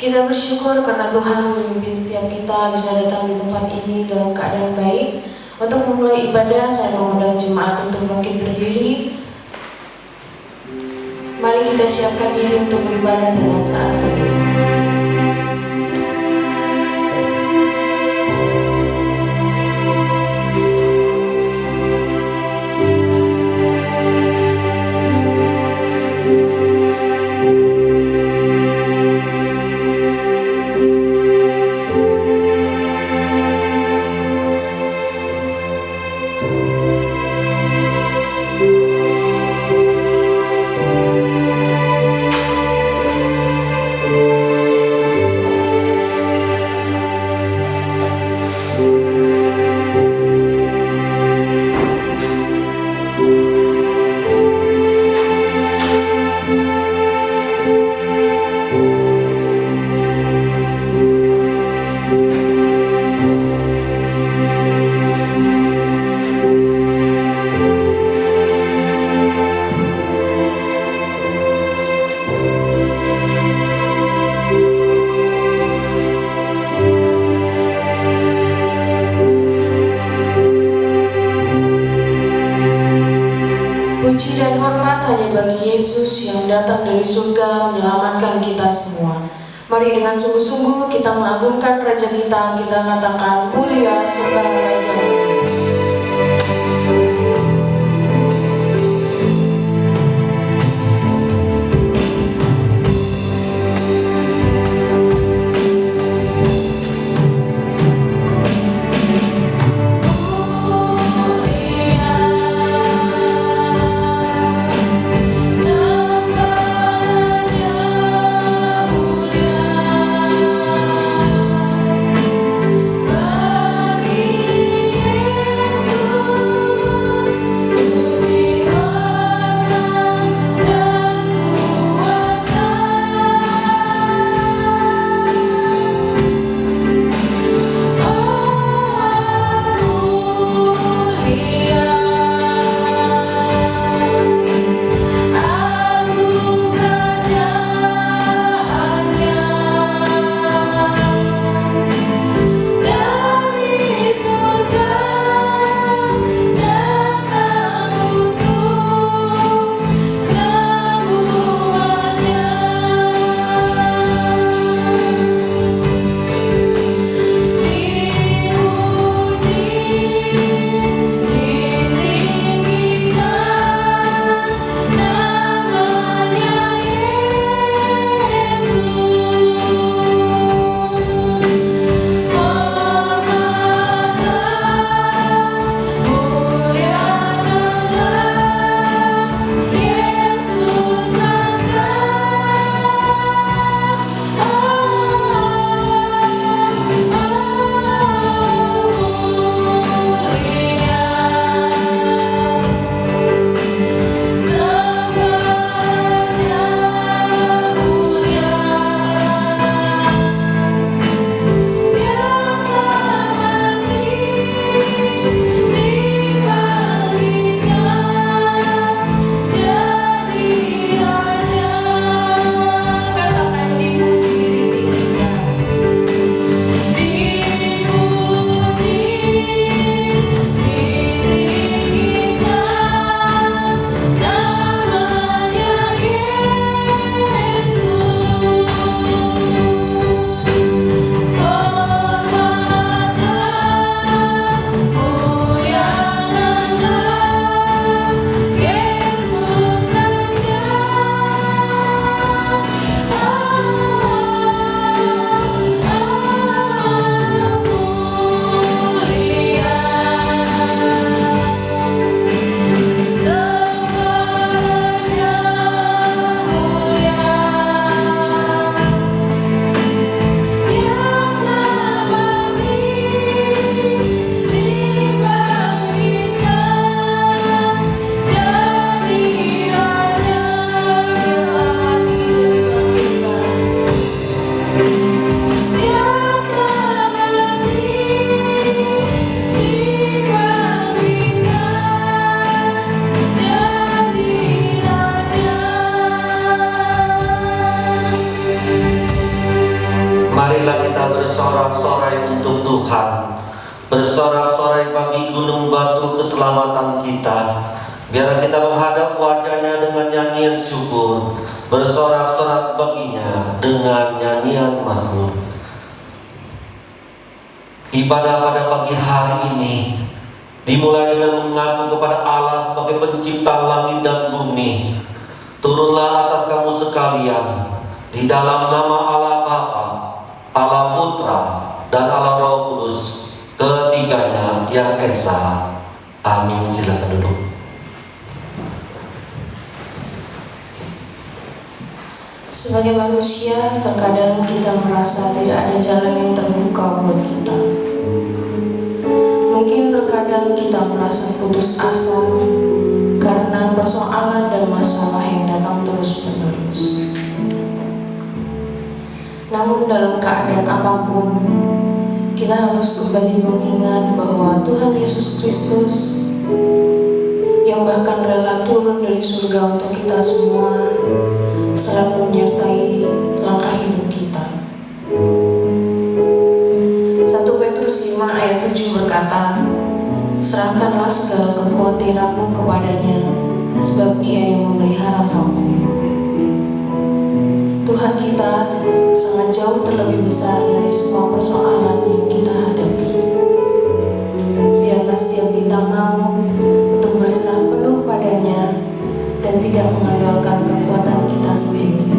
Kita bersyukur karena Tuhan memimpin setiap kita bisa datang di tempat ini dalam keadaan baik. Untuk memulai ibadah, saya mengundang jemaat untuk bangkit berdiri. Mari kita siapkan diri untuk beribadah dengan saat teduh. Puji dan hormat hanya bagi Yesus yang datang dari surga menyelamatkan kita semua. Mari dengan sungguh-sungguh kita mengagungkan Raja kita katakan mulia sembah Raja. Bagi Marilah kita bersorak-sorai untuk Tuhan, bersorak-sorai bagi gunung batu keselamatan kita. Biarlah kita menghadap wajahnya dengan nyanyian syukur, bersorak-sorak baginya dengan nyanyian mazmur. Ibadah pada pagi hari ini dimulai dengan mengaku kepada Allah sebagai pencipta langit dan bumi. Turunlah atas kamu sekalian di dalam nama Allah Bapa, Allah Putra, dan Allah Roh Kudus, ketiganya yang esa. Amin. Silakan duduk. Sebagai manusia, terkadang kita merasa tidak ada jalan yang terbuka buat kita. Mungkin terkadang kita merasa putus asa karena persoalan dan masalah yang datang terus-menerus. Namun dalam keadaan apapun, kita harus kembali mengingat bahwa Tuhan Yesus Kristus yang bahkan rela turun dari surga untuk kita semua selalu menyertai langkah hidup kita. 1 Petrus 5 ayat 7 berkata, serahkanlah segala kekhawatiranmu kepadanya, sebab Ia yang memelihara kamu. Tuhan kita sangat jauh terlebih besar dari semua persoalan yang kita hadapi. Biarlah setiap kita mau untuk berserah penuh padanya dan tidak mengandalkan kekuatan kita sendiri.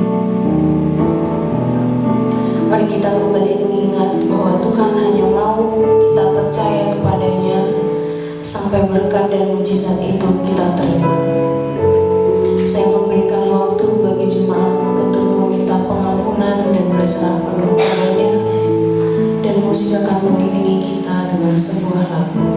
Mari kita kembali mengingat bahwa Tuhan hanya mau kita percaya kepadanya sampai berkat dan mujizat itu kita terima. Saya memberikan waktu bagi jemaat untuk meminta pengampunan dan berserah penuh padanya, dan musik akan mengiringi kita dengan sebuah lagu.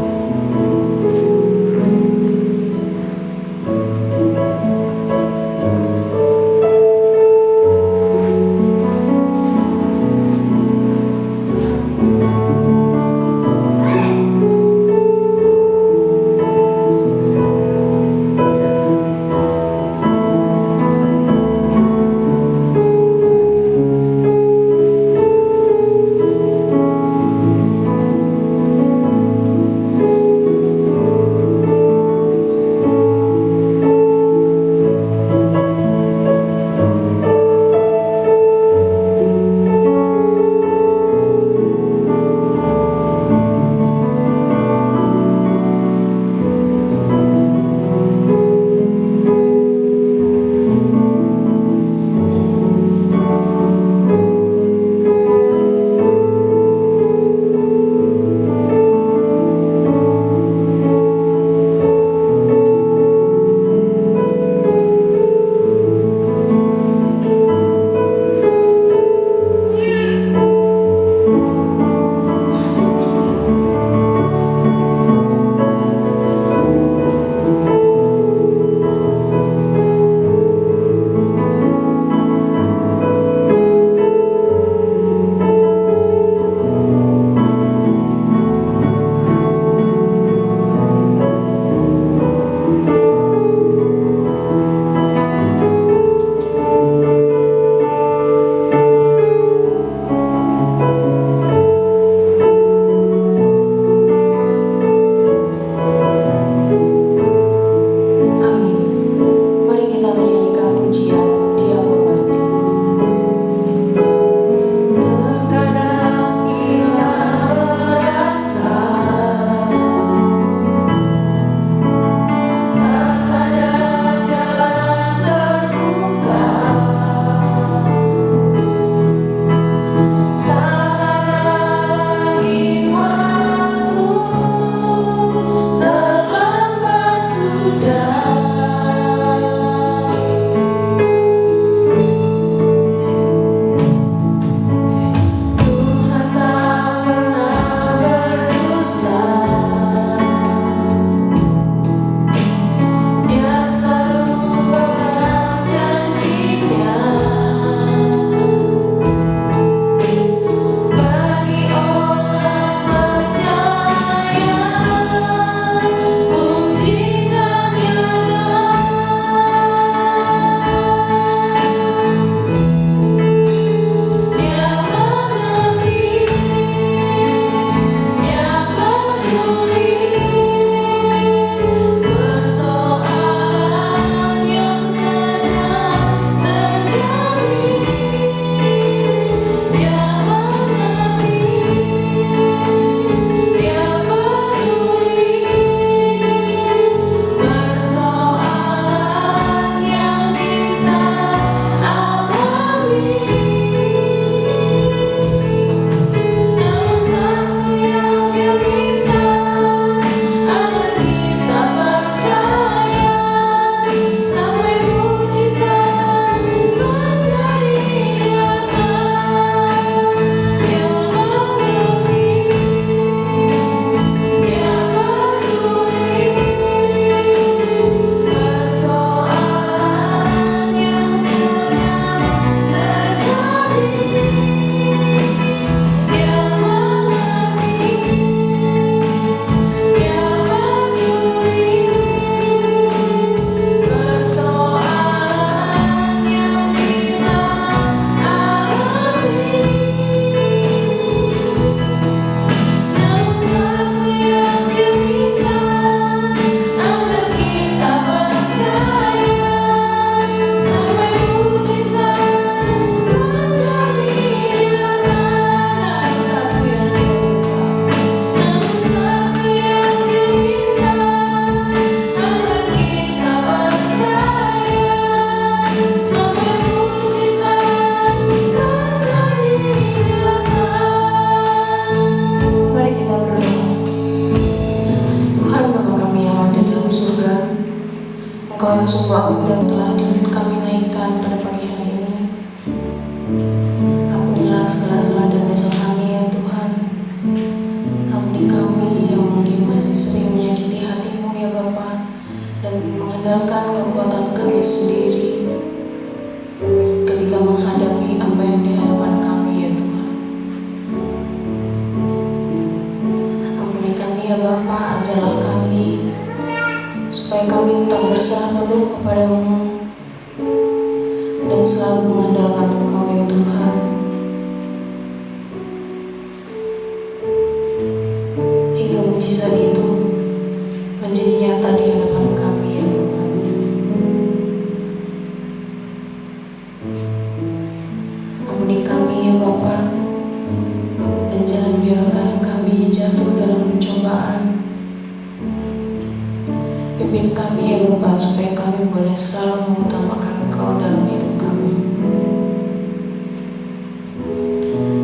penderitaan. Pimpin kami ya Bapa, supaya kami boleh selalu mengutamakan Engkau dalam hidup kami.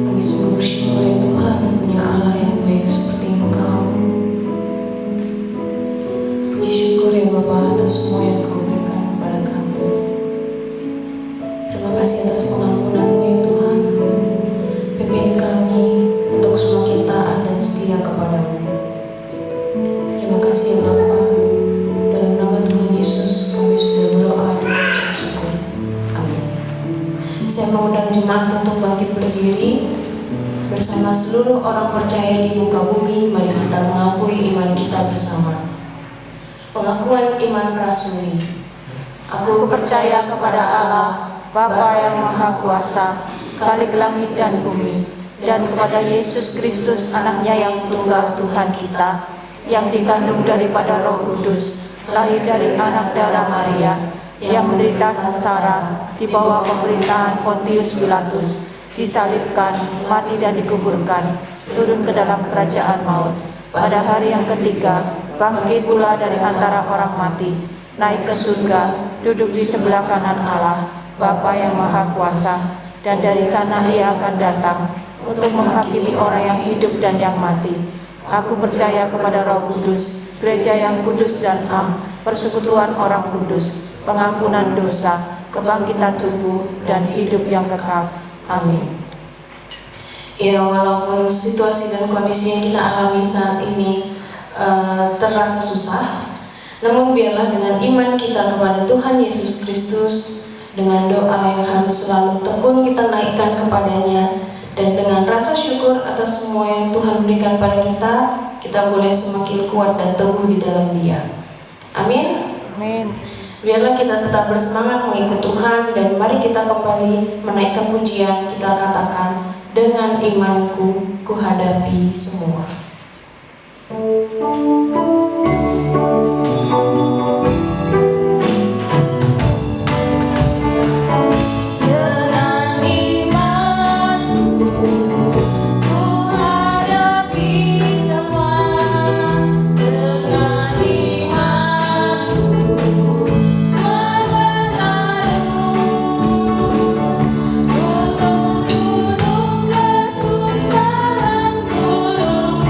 Kami sungguh bersyukur ya Tuhan, punya Allah yang baik seperti Engkau. Puji syukur ya Bapa atas semua yang Kau berikan kepada kami. Terima kasih atas pengampunan-Mu ya Tuhan. Pimpin kami untuk semakin taat dan setia kepada-Mu. Terima kasih ya Bapa. Dalam nama Tuhan Yesus kami sudah berdoa dan mengucap syukur. Amin. Saya mengundang jemaat untuk bangkit berdiri. Bersama seluruh orang percaya di muka bumi, mari kita mengakui iman kita bersama. Pengakuan iman rasuli. Aku percaya kepada Allah, Bapa yang Maha Kuasa, Khalik langit dan bumi, dan kepada Yesus Kristus anaknya yang tunggal Tuhan kita, yang dikandung daripada Roh Kudus, lahir dari anak darah Maria, yang menderita sengsara di bawah pemerintahan Pontius Pilatus, disalibkan, mati dan dikuburkan, turun ke dalam kerajaan maut. Pada hari yang ketiga, bangkit pula dari antara orang mati, naik ke surga, duduk di sebelah kanan Allah, Bapa yang Maha Kuasa, dan dari sana Ia akan datang untuk menghakimi orang yang hidup dan yang mati. Aku percaya kepada Roh Kudus, gereja yang kudus dan am, persekutuan orang kudus, pengampunan dosa, kebangkitan tubuh, dan hidup yang kekal. Amin. Ya, walaupun situasi dan kondisi yang kita alami saat ini terasa susah, namun biarlah dengan iman kita kepada Tuhan Yesus Kristus, dengan doa yang harus selalu tekun kita naikkan kepadanya, dan dengan rasa syukur atas semua yang Tuhan berikan pada kita, kita boleh semakin kuat dan teguh di dalam Dia. Amin. Amin. Biarlah kita tetap bersemangat mengikut Tuhan, dan mari kita kembali menaikkan pujian. Kita katakan, dengan imanku kuhadapi semua. Gunung kesusahan, gunung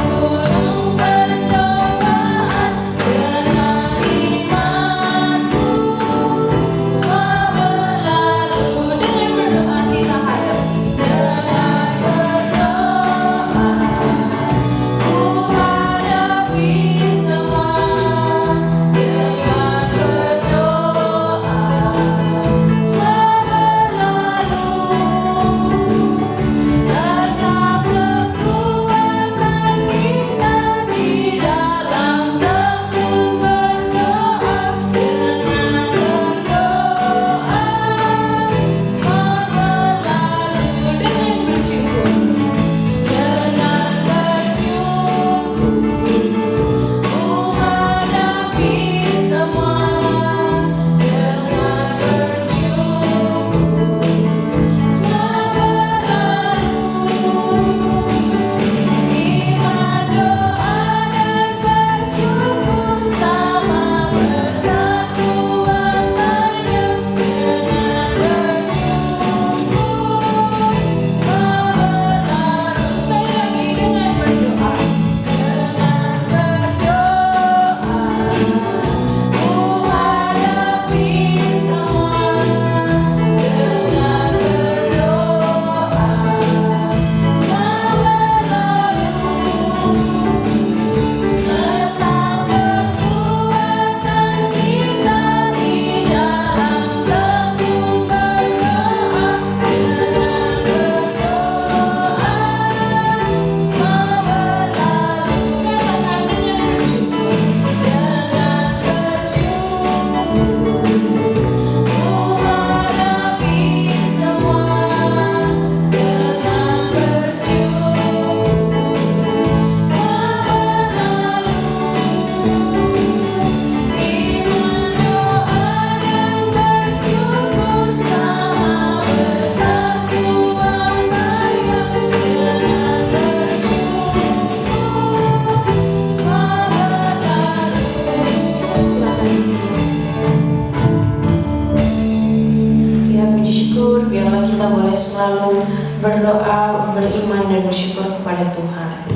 berdoa, beriman, dan bersyukur kepada Tuhan.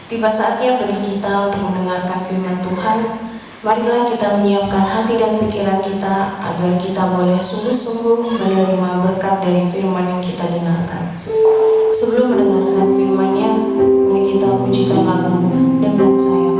Tiba saatnya bagi kita untuk mendengarkan firman Tuhan. Marilah kita menyiapkan hati dan pikiran kita agar kita boleh sungguh-sungguh menerima berkat dari firman yang kita dengarkan. Sebelum mendengarkan firman-Nya, mari kita pujikan lagu dengan sayang.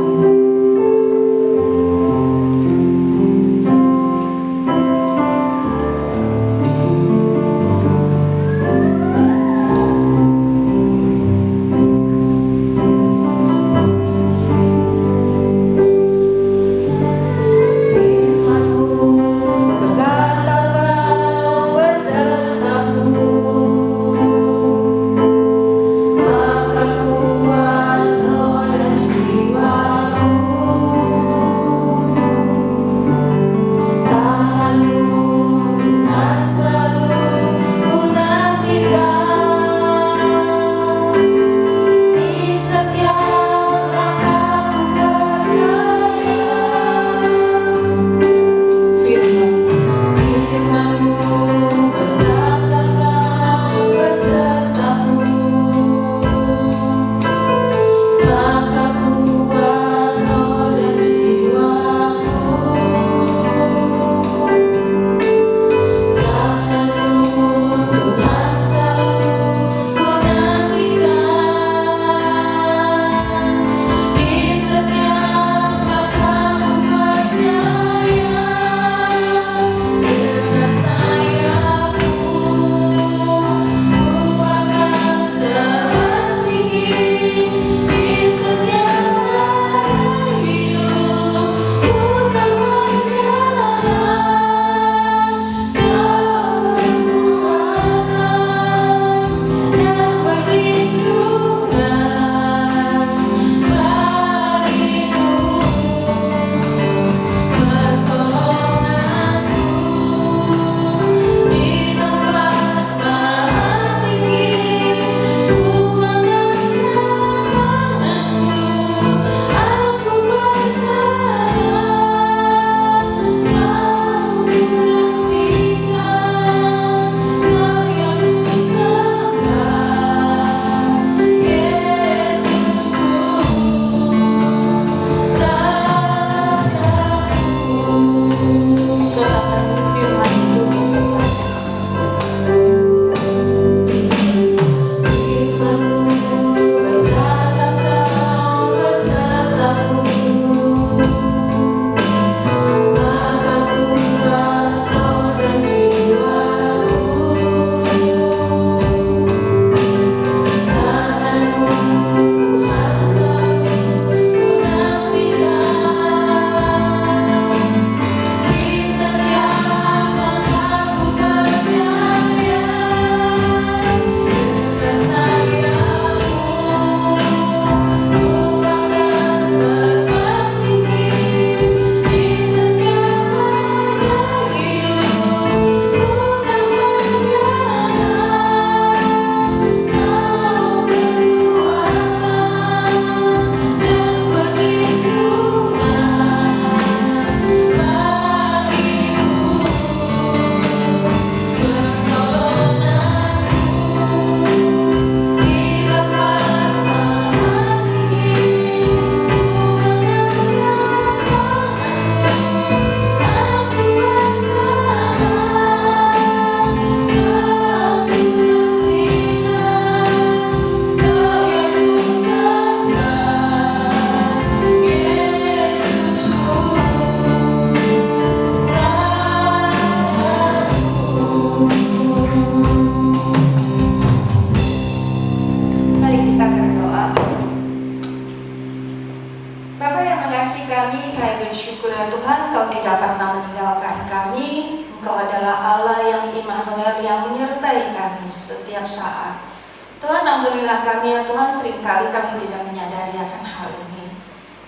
Tuhan, ampunilah kami ya Tuhan, seringkali kami tidak menyadari akan hal ini.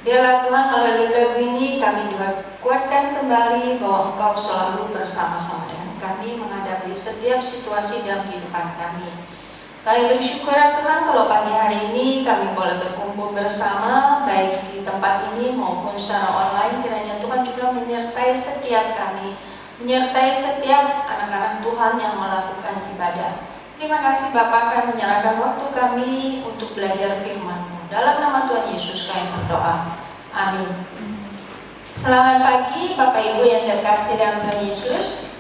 Biarlah Tuhan, melalui lagu ini kami kuatkan kembali bahwa Engkau selalu bersama-sama dengan kami menghadapi setiap situasi dalam kehidupan kami. Kami bersyukur ya Tuhan kalau pagi hari ini kami boleh berkumpul bersama, baik di tempat ini maupun secara online. Kiranya Tuhan juga menyertai setiap kami, menyertai setiap anak-anak Tuhan yang melakukan ibadah. Terima kasih Bapak akan menyerahkan waktu kami untuk belajar firman-Mu. Dalam nama Tuhan Yesus kami berdoa. Amin. Selamat pagi Bapak Ibu yang terkasih dalam Tuhan Yesus.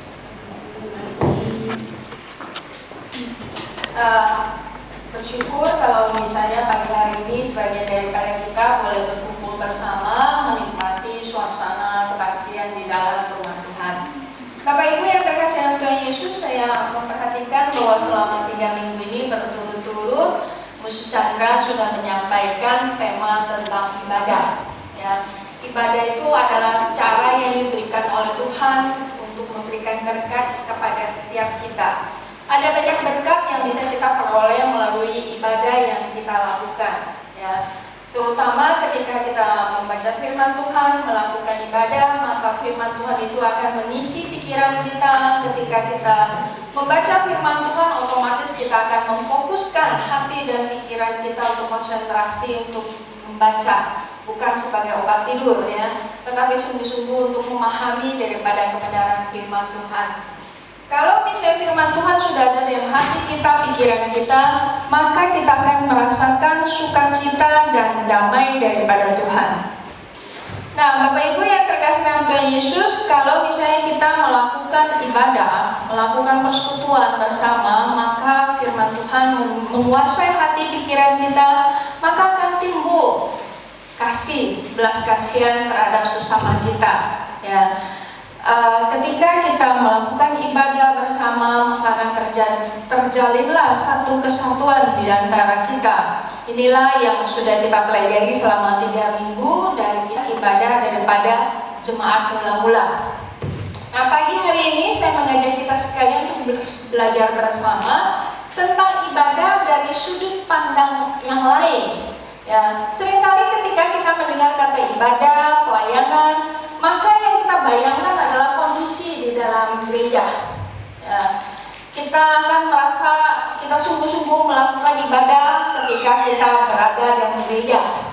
Bersyukur kalau misalnya pagi hari ini sebagian daripada kita boleh berkumpul bersama menikmati suasana kebaktian di dalam rumah Tuhan. Bapak Ibu yang terkasih dalam Tuhan Yesus, saya memperhatikan bahwa selama 3 minggu ini berturut-turut Mus Chandra sudah menyampaikan tema tentang ibadah. Ya, ibadah itu adalah cara yang diberikan oleh Tuhan untuk memberikan berkat kepada setiap kita. Ada banyak berkat yang bisa kita peroleh melalui ibadah yang kita lakukan, ya. Terutama ketika kita membaca firman Tuhan, melakukan ibadah, maka firman Tuhan itu akan mengisi pikiran kita. Ketika kita membaca firman Tuhan, otomatis kita akan memfokuskan hati dan pikiran kita untuk konsentrasi untuk membaca, bukan sebagai obat tidur, ya, tetapi sungguh-sungguh untuk memahami daripada kebenaran firman Tuhan. Kalau misalnya firman Tuhan sudah ada dalam hati kita, pikiran kita, maka kita akan merasakan sukacita dan damai daripada Tuhan. Nah, Bapak Ibu yang terkasih dalam Tuhan Yesus, kalau misalnya kita melakukan ibadah, melakukan persekutuan bersama, maka firman Tuhan menguasai hati pikiran kita, maka akan timbul kasih, belas kasihan terhadap sesama kita, ya. Ketika kita melakukan ibadah bersama, maka akan terjalinlah satu kesatuan di antara kita. Inilah yang sudah kita pelajari selama 3 minggu dari ibadah daripada jemaat mula-mula. Nah, pagi hari ini saya mengajak kita sekalian untuk belajar bersama tentang ibadah dari sudut pandang yang lain. Ya, seringkali ketika kita mendengar kata ibadah, pelayanan, maka yang kita bayangkan adalah kondisi di dalam gereja. Ya, kita akan merasa kita sungguh-sungguh melakukan ibadah ketika kita berada dalam gereja.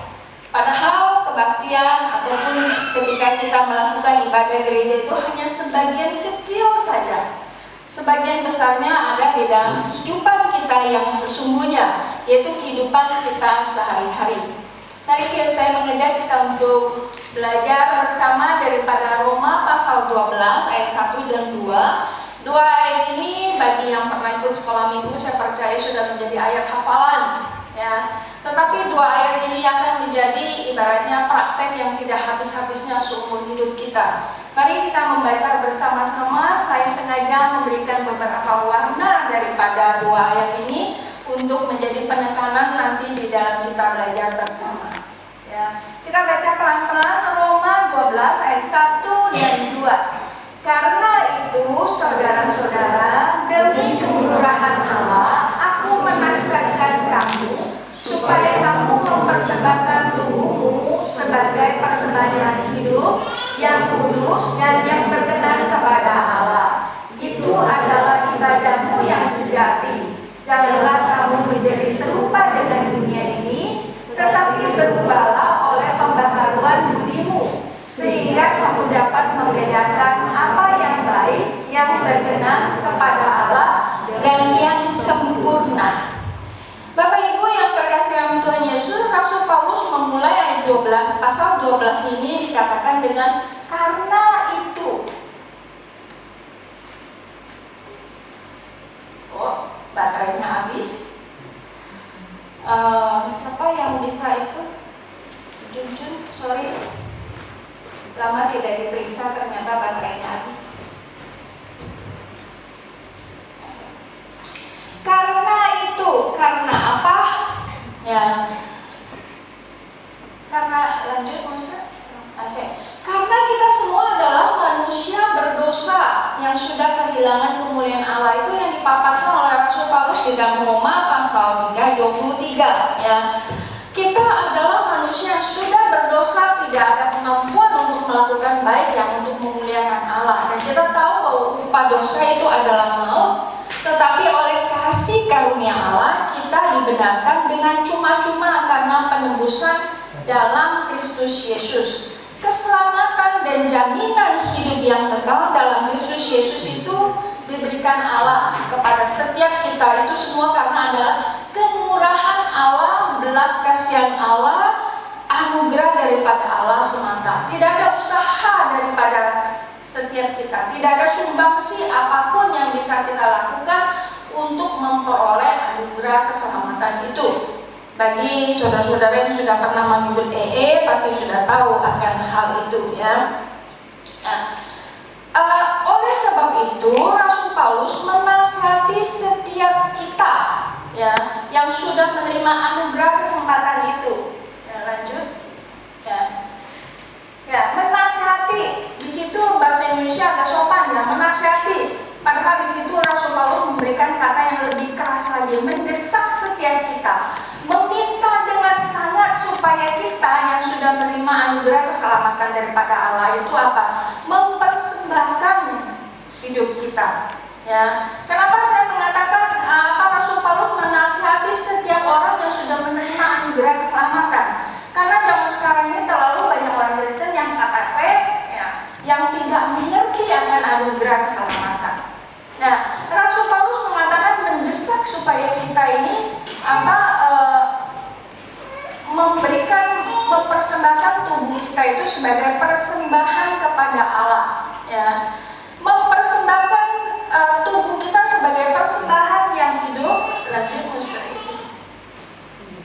Padahal kebaktian ataupun ketika kita melakukan ibadah gereja itu hanya sebagian kecil saja. Sebagian besarnya ada di dalam kehidupan kita yang sesungguhnya, yaitu kehidupan kita sehari-hari. Mari saya mengajak kita untuk belajar bersama daripada Roma pasal 12 ayat 1 dan 2. Dua ayat ini bagi yang pernah ikut sekolah minggu saya percaya sudah menjadi ayat hafalan, ya. Tetapi dua ayat ini akan menjadi ibaratnya praktek yang tidak habis-habisnya seumur hidup kita. Mari kita membaca bersama-sama. Saya sengaja memberikan beberapa warna daripada dua ayat ini untuk menjadi penekanan nanti di dalam kita belajar bersama. Ya, kita baca pelan-pelan Roma 12 ayat 1 dan 2. Karena itu, saudara-saudara, demi kemurahan Allah, aku memaksakan kamu supaya kamu mempersembahkan tubuhmu sebagai persembahan hidup yang kudus dan yang berkenan kepada Allah. Itu adalah ibadahmu yang sejati. Janganlah kamu menjadi serupa dengan dunia ini, tetapi berubahlah oleh pembaharuan budimu, sehingga kamu dapat membedakan apa yang baik, yang berkenan kepada Allah, dan yang sempurna. Bapak Ibu yang terkasih dalam Tuhan Yesus, Rasul Paulus memulai ayat 12, pasal 12 ini dikatakan dengan karena itu. Oh, baterainya habis. Siapa yang bisa itu? Jun, sorry, lama tidak diperiksa, ternyata baterainya habis. Karena itu, karena apa? Ya, karena lanjut Musa. Oke. Karena kita semua adalah manusia berdosa yang sudah kehilangan kemuliaan Allah. Itu yang dipaparkan oleh Rasul Paulus di dalam Roma pasal 3 ayat 23, ya. Kita adalah manusia yang sudah berdosa, tidak ada kemampuan untuk melakukan baik yang untuk memuliakan Allah. Dan kita tahu bahwa upah dosa itu adalah maut. Tetapi oleh kasih karunia Allah kita dibenarkan dengan cuma-cuma karena penebusan dalam Kristus Yesus. Keselamatan dan jaminan hidup yang kekal dalam Kristus Yesus itu diberikan Allah kepada setiap kita itu semua karena adalah kemurahan Allah, belas kasihan Allah, anugerah daripada Allah semata. Tidak ada usaha daripada setiap kita, tidak ada sumbangsi apapun yang bisa kita lakukan untuk memperoleh anugerah keselamatan itu. Bagi saudara-saudara yang sudah pernah mengikut EE pasti sudah tahu akan hal itu ya. Oleh sebab itu Rasul Paulus menasihati setiap kita ya yang sudah menerima anugerah kesempatan itu. Ya, lanjut. Ya, menasihati. Di situ bahasa Indonesia agak sopan ya, menasihati. Padahal di situ Rasul Paulus memberikan kata yang lebih keras lagi, mendesak setiap kita, meminta dengan sangat supaya kita yang sudah menerima anugerah keselamatan daripada Allah itu apa? Mempersembahkan hidup kita. Ya, kenapa saya mengatakan Rasul Paulus menasihati setiap orang yang sudah menerima anugerah keselamatan? Karena zaman sekarang ini terlalu banyak orang Kristen yang KTP, ya, yang tidak mengerti akan anugerah keselamatan. Nah, Rasul Paulus mengatakan mendesak supaya kita ini mempersembahkan tubuh kita itu sebagai persembahan kepada Allah. Ya, mempersembahkan tubuh kita sebagai persembahan yang hidup. Lanjut Musri.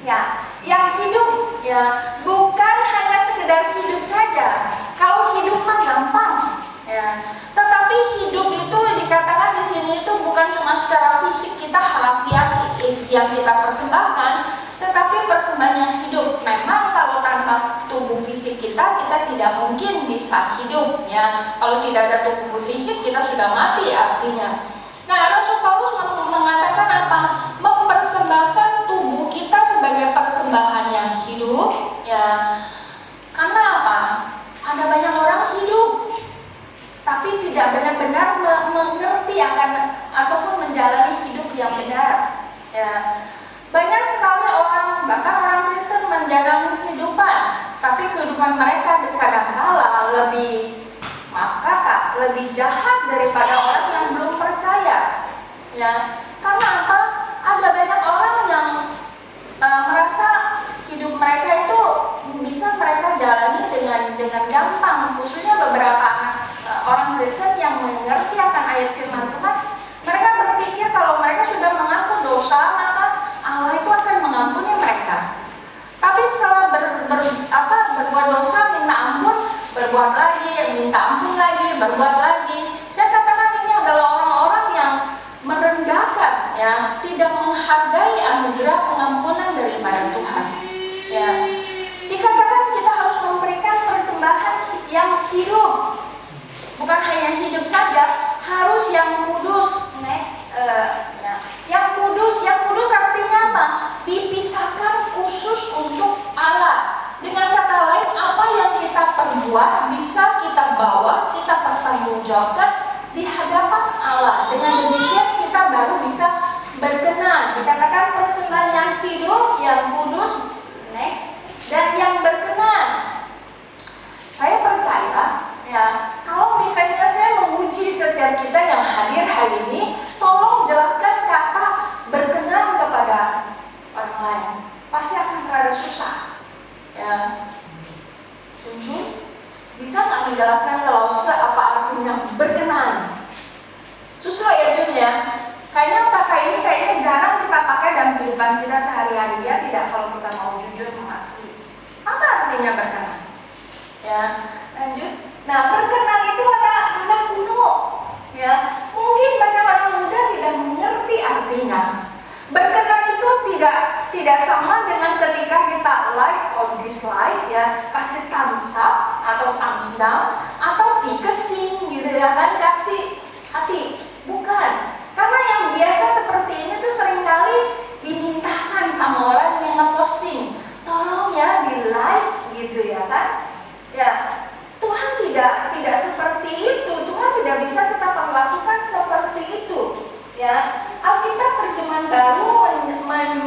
Ya, yang hidup ya, bukan hanya sekedar hidup saja. Kalau hidup mah gampang ya. Tetapi hidup itu dikatakan di sini itu bukan cuma secara fisik kita harafiah yang kita persembahkan, tetapi persembahan yang hidup. Memang kalau tanpa tubuh fisik kita tidak mungkin bisa hidup ya. Kalau tidak ada tubuh fisik kita sudah mati artinya. Nah, Rasul Paulus mengatakan apa? Mempersembahkan tubuh kita sebagai persembahan yang hidup ya. Karena apa? Ada banyak orang hidup tapi tidak benar-benar mengerti akan ataupun menjalani hidup yang benar ya. Banyak sekali orang, bahkan orang Kristen menjalani kehidupan, tapi kehidupan mereka kadang-kala lebih jahat daripada orang yang belum percaya ya. Karena apa? Ada banyak orang yang merasa hidup mereka itu bisa mereka jalani dengan gampang, khususnya beberapa orang Kristen yang mengerti akan ayat firman Tuhan. Mereka berpikir kalau mereka sudah mengaku dosa maka Allah itu akan mengampuni mereka. Tapi setelah berbuat dosa minta ampun, berbuat lagi, minta ampun lagi, berbuat lagi. Saya katakan ini adalah orang-orang yang merendahkan ya, tidak menghargai anugerah pengampunan daripada Tuhan. Ya. Dikatakan kita harus memberikan persembahan yang hidup. Bukan hanya hidup saja, harus yang kudus. Next, ya. Yang kudus artinya apa? Dipisahkan khusus untuk Allah. Dengan kata lain, apa yang kita perbuat bisa kita bawa, kita pertanggungjawabkan di hadapan Allah. Dengan demikian kita baru bisa berkenan. Dikatakan persembahan yang hidup, yang kudus, next, dan yang berkenan. Saya percaya ya, kalau misalnya saya menguji setiap kita yang hadir hari ini, tolong jelaskan kata berkenan kepada orang lain. Pasti akan rada susah. Ya, Jun, bisa nggak menjelaskan kalau apa artinya berkenan? Susah ya Jun ya. Kayaknya kata ini kayaknya jarang kita pakai dalam kehidupan kita sehari-hari ya, tidak kalau kita mau jujur mengakui. Apa artinya berkenan? Ya, lanjut. Nah, berkenan itu ada kuno. Ya, mungkin banyak orang muda tidak mengerti artinya. Berkenan itu tidak sama dengan ketika kita like or dislike ya, kasih thumbs up atau thumbs down atau pikesing gitu ya kan, kasih hati. Bukan. Karena yang biasa seperti ini tuh seringkali dimintakan sama orang yang ngeposting, tolong ya di like gitu ya kan. Ya, Tuhan tidak seperti itu. Tuhan tidak bisa kita perlakukan seperti itu. Ya, Alkitab terjemahan baru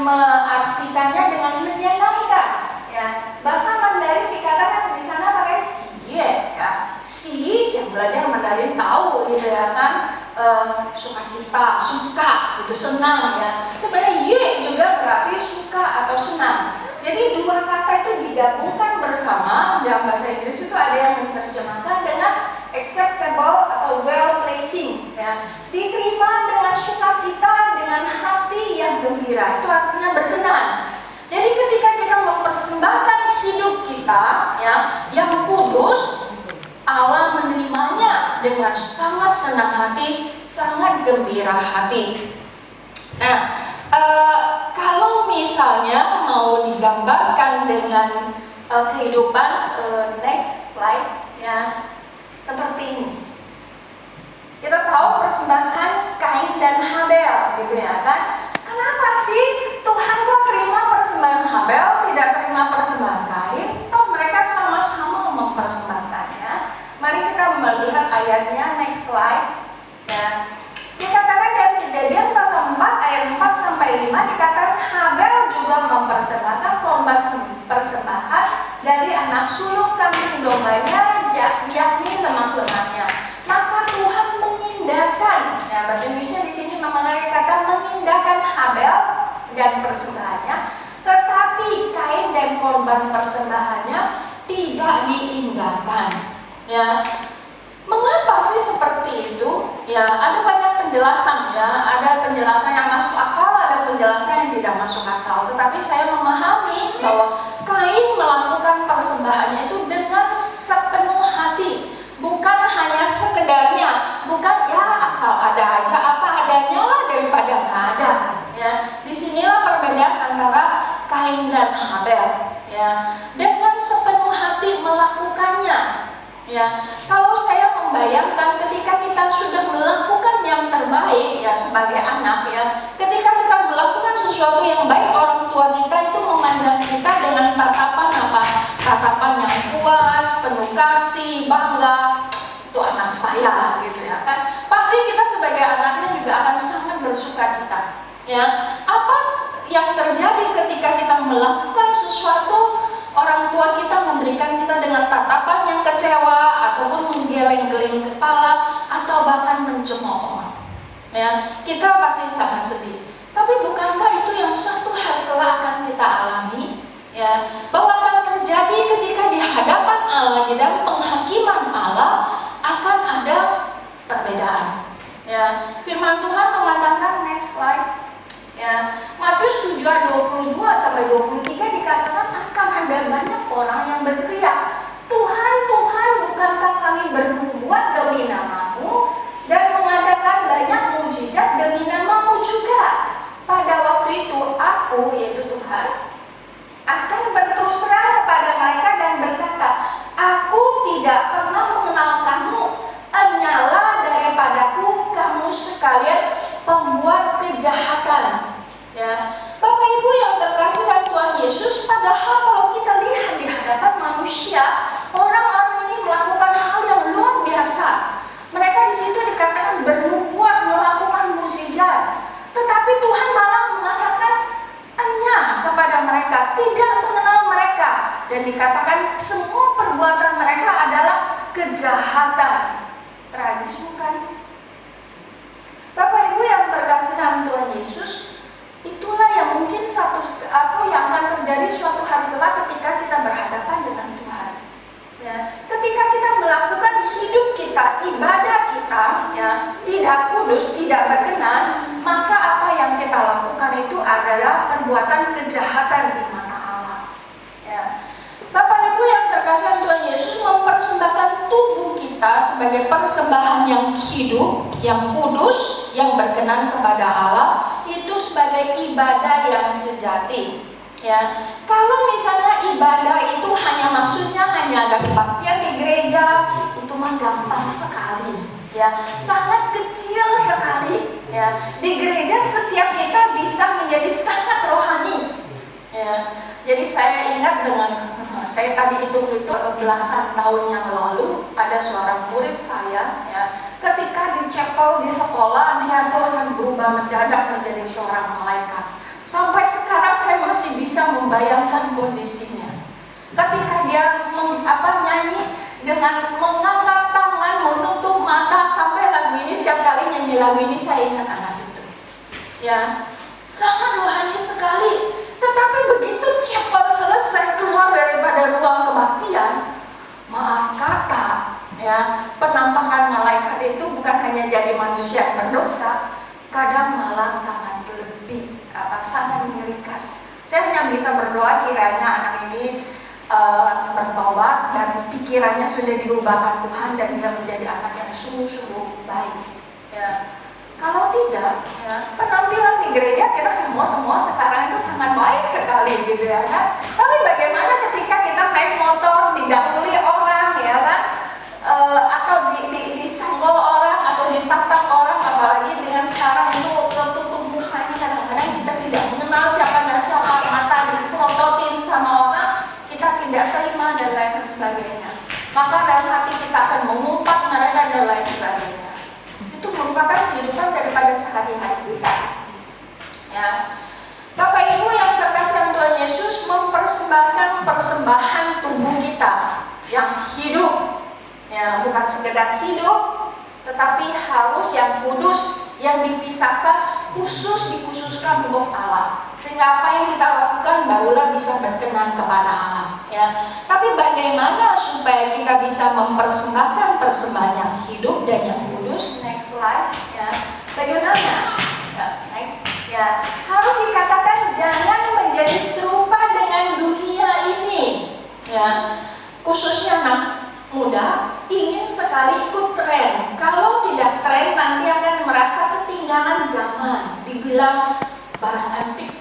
mengartikannya dengan menyenangkan. Ya, bahasa Mandarin dikatakan di sana pakai si, ya, si yang belajar Mandarin tahu gitu ya kan. sukacita, suka, itu senang ya. Sebenarnya ye juga berarti suka atau senang. Jadi dua kata itu digabungkan bersama. Dalam bahasa Inggris itu ada yang menerjemahkan dengan acceptable atau well pleasing ya. Diterima dengan sukacita, dengan hati yang gembira, itu artinya berkenan. Jadi ketika kita mempersembahkan hidup kita ya yang kudus, Allah menerimanya dengan sangat senang hati, sangat gembira hati. Nah, kalau misalnya mau digambarkan dengan kehidupan, next slide ya, seperti ini. Kita tahu persembahan Kain dan Habel, gitu ya kan? Kenapa sih Tuhan kok terima persembahan Habel, tidak terima persembahan Kain? Toh mereka sama-sama mempersembahkannya. Mari kita melihat ayatnya, next slide ya. Dikatakan dari Kejadian 4 ayat 4 sampai 5 dikatakan Habel juga mempersembahkan korban persembahan dari anak sulung kambing dombanya, yakni lemak-lemaknya. Maka Tuhan mengindahkan, ya bahasa Indonesia di sini memakai kata mengindahkan Habel dan persembahannya, tetapi Kain dan korban persembahannya tidak diindahkan. Ya, mengapa sih seperti itu? Ya, ada banyak penjelasan ya. Ada penjelasan yang masuk akal, ada penjelasan yang tidak masuk akal. Tetapi saya memahami bahwa Kain melakukan persembahannya itu dengan sepenuh hati, bukan hanya sekedarnya, bukan ya asal ada aja apa adanya lah daripada nggak ada. Ya, disinilah perbedaan antara Kain dan Habel. Ya, dengan sepenuh hati melakukannya. Ya, kalau saya membayangkan ketika kita sudah melakukan yang terbaik ya sebagai anak ya, ketika kita melakukan sesuatu yang baik, orang tua kita itu memandang kita dengan tatapan apa? Tatapan yang puas, penuh kasih, bangga. Itu anak saya gitu ya kan. Pasti kita sebagai anaknya juga akan sangat bersukacita. Ya, apa yang terjadi ketika kita melakukan sesuatu, orang tua kita memberikan kita dengan tatapan yang kecewa ataupun menggeleng-geleng kepala atau bahkan mencemooh. Ya, kita pasti sangat sedih. Tapi bukankah itu yang suatu hari kelak akan kita alami? Ya, bahwa akan terjadi ketika di hadapan Allah, di dalam penghakiman Allah akan ada perbedaan. Ya, firman Tuhan mengatakan, next slide. Ya, Matius 7 ayat 22 sampai 23 dikatakan akan ada banyak orang yang berteriak, Tuhan, Tuhan, bukankah kami bernubuat demi namamu dan mengadakan banyak mujizat demi namamu juga? Pada waktu itu aku, yaitu Tuhan, akan berterus terang kepada mereka dan berkata, aku tidak pernah mengenal kamu, enyalah daripadaku kamu sekalian pembuat kejahatan. Ya, Bapak Ibu yang terkasih dalam Tuhan Yesus, padahal kalau kita lihat di hadapan manusia, orang-orang ini melakukan hal yang luar biasa. Mereka di situ dikatakan bernubuat, melakukan mukjizat, tetapi Tuhan malah mengatakan enyah kepada mereka, tidak mengenal mereka, dan dikatakan semua perbuatan mereka adalah kejahatan. Tragis bukan? Bapak Ibu yang terkasih dalam Tuhan Yesus, itulah yang mungkin satu atau yang akan terjadi suatu hari kelak ketika kita berhadapan dengan Tuhan. Ya, ketika kita melakukan hidup kita, ibadah kita, ya, tidak kudus, tidak berkenan, maka apa yang kita lakukan itu adalah perbuatan kejahatan di mata Allah. Ya. Bapak Ibu yang terkasih Tuhan Yesus mempersembahkan tubuh kita sebagai persembahan yang hidup, yang kudus, yang berkenan kepada Allah, itu sebagai ibadah yang sejati. Ya, kalau misalnya ibadah itu hanya maksudnya hanya ada kebaktian di gereja, itu mah gampang sekali. Ya, sangat kecil sekali. Ya, di gereja setiap kita bisa menjadi sangat rohani. Ya, jadi saya ingat dengan saya tadi itu belasan tahun yang lalu ada seorang murid saya, ya, ketika di chapel di sekolah dia tuh akan berubah mendadak menjadi seorang malaikat. Sampai sekarang saya masih bisa membayangkan kondisinya. Ketika dia nyanyi dengan mengangkat tangan, menutup mata, sampai lagu ini setiap kali nyanyi nyanyi lagu ini saya ingat anak itu. Ya, sangat rohani sekali. Tetapi begitu cepat selesai keluar daripada ruang kebaktian, maaf kata, ya, penampakan malaikat itu bukan hanya jadi manusia yang berdosa, kadang malah sangat sangat mengerikan. Saya hanya bisa berdoa kiranya anak ini bertobat dan pikirannya sudah diubahkan Tuhan dan dia menjadi anak yang sungguh-sungguh baik. Ya. Kalau tidak, ya, penampilan di gereja kita semua sekarang itu sangat baik sekali gitu ya kan. Tapi bagaimana ketika kita naik motor didahului orang ya kan, atau disenggol orang atau ditapak orang, apalagi dengan sekarang itu tertutup mukanya, kadang-kadang kita tidak mengenal siapa dan siapa, mata dipelototin sama orang, kita tidak terima dan lain sebagainya. Maka dalam hati kita akan mengumpat mereka dan lain sebagainya. Itu merupakan kehidupan daripada sehari-hari kita. Ya, Bapak Ibu yang terkasih Tuhan Yesus mempersembahkan persembahan tubuh kita yang hidup, ya, bukan sekedar hidup, tetapi harus yang kudus, yang dipisahkan, dikhususkan untuk Allah. Sehingga apa yang kita lakukan barulah bisa berkenan kepada Allah. Ya. Tapi bagaimana supaya kita bisa mempersembahkan persembahan yang hidup dan yang kudus? Next slide. Ya. Bagaimana? Ya, next. Ya. Harus dikatakan jangan menjadi serupa dengan dunia ini. Ya. Khususnya anak muda ingin sekali ikut tren. Kalau tidak tren nanti akan merasa ketinggalan zaman, dibilang barang antik,